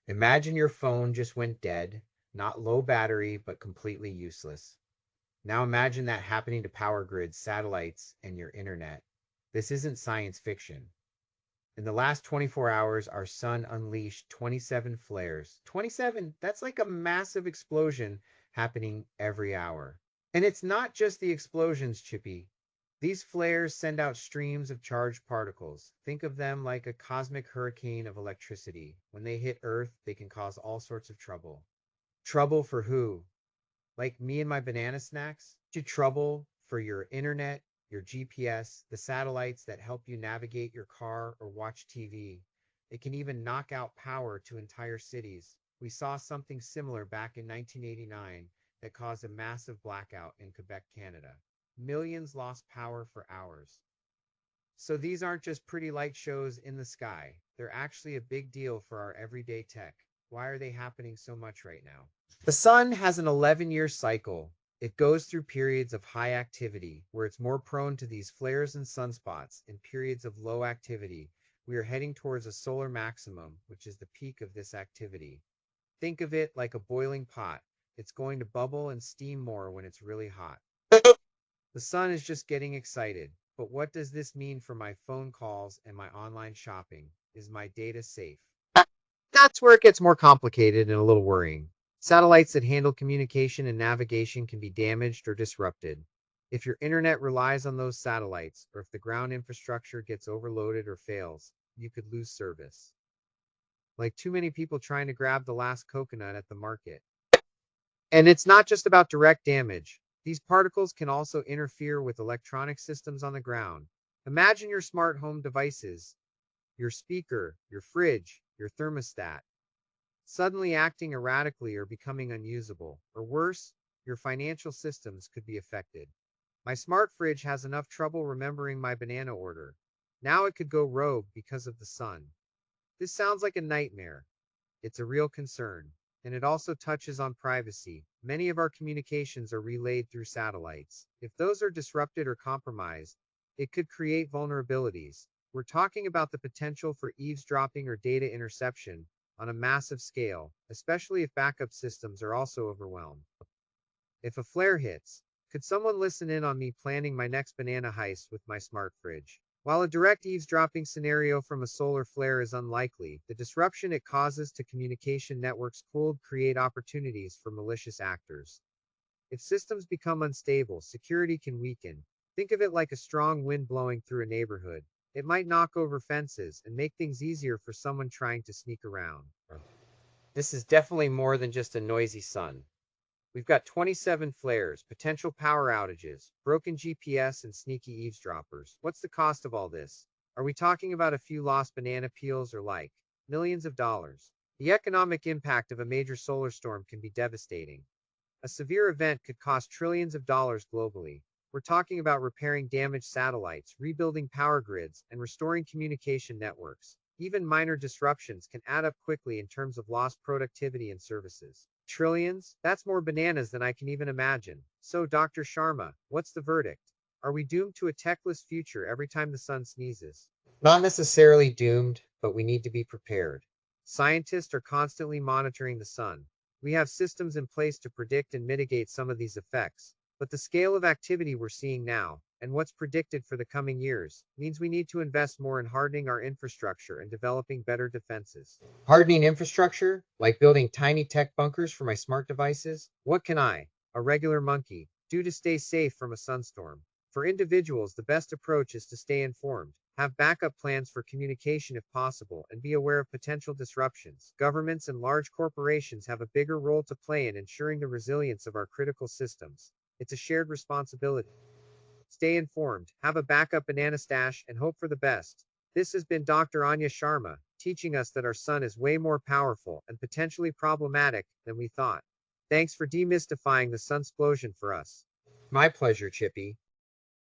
Imagine your phone just went dead, not low battery, but completely useless. Now imagine that happening to power grids, satellites, and your internet. This isn't science fiction. In the last 24 hours, our sun unleashed 27 flares. 27, that's like a massive explosion happening every hour. And it's not just the explosions, Chippy. These flares send out streams of charged particles. Think of them like a cosmic hurricane of electricity. When they hit Earth, they can cause all sorts of trouble. Trouble for who? Like me and my banana snacks? To trouble for your internet, your GPS, the satellites that help you navigate your car or watch TV. It can even knock out power to entire cities. We saw something similar back in 1989 that caused a massive blackout in Quebec, Canada. Millions lost power for hours. So these aren't just pretty light shows in the sky. They're actually a big deal for our everyday tech. Why are they happening so much right now? The sun has an 11-year cycle. It goes through periods of high activity, where it's more prone to these flares and sunspots, and periods of low activity. We are heading towards a solar maximum, which is the peak of this activity. Think of it like a boiling pot. It's going to bubble and steam more when it's really hot. The sun is just getting excited. But what does this mean for my phone calls and my online shopping? Is my data safe? That's where it gets more complicated and a little worrying. Satellites that handle communication and navigation can be damaged or disrupted. If your internet relies on those satellites, or if the ground infrastructure gets overloaded or fails, you could lose service. Like too many people trying to grab the last coconut at the market. And it's not just about direct damage. These particles can also interfere with electronic systems on the ground. Imagine your smart home devices, your speaker, your fridge, your thermostat, suddenly acting erratically or becoming unusable. Or worse, your financial systems could be affected. My smart fridge has enough trouble remembering my banana order. Now it could go rogue because of the sun. This sounds like a nightmare. It's a real concern. And it also touches on privacy. Many of our communications are relayed through satellites. If those are disrupted or compromised, it could create vulnerabilities. We're talking about the potential for eavesdropping or data interception on a massive scale, especially if backup systems are also overwhelmed. If a flare hits, could someone listen in on me planning my next banana heist with my smart fridge? While a direct eavesdropping scenario from a solar flare is unlikely, the disruption it causes to communication networks could create opportunities for malicious actors. If systems become unstable, security can weaken. Think of it like a strong wind blowing through a neighborhood. It might knock over fences and make things easier for someone trying to sneak around. This is definitely more than just a noisy sun. We've got 27 flares, potential power outages, broken GPS, and sneaky eavesdroppers. What's the cost of all this? Are we talking about a few lost banana peels or like millions of dollars? The economic impact of a major solar storm can be devastating. A severe event could cost trillions of dollars globally. We're talking about repairing damaged satellites, rebuilding power grids, and restoring communication networks. Even minor disruptions can add up quickly in terms of lost productivity and services. Trillions? That's more bananas than I can even imagine. So, Dr. Sharma, what's the verdict? Are we doomed to a techless future every time the sun sneezes? Not necessarily doomed, but we need to be prepared. Scientists are constantly monitoring the sun. We have systems in place to predict and mitigate some of these effects. But the scale of activity we're seeing now, and what's predicted for the coming years, means we need to invest more in hardening our infrastructure and developing better defenses. Hardening infrastructure? Like building tiny tech bunkers for my smart devices? What can I, a regular monkey, do to stay safe from a sunstorm? For individuals, the best approach is to stay informed, have backup plans for communication if possible, and be aware of potential disruptions. Governments and large corporations have a bigger role to play in ensuring the resilience of our critical systems. It's a shared responsibility. Stay informed, have a backup banana stash, and hope for the best. This has been Dr. Anya Sharma, teaching us that our sun is way more powerful and potentially problematic than we thought. Thanks for demystifying the sunsplosion for us. My pleasure, Chippy.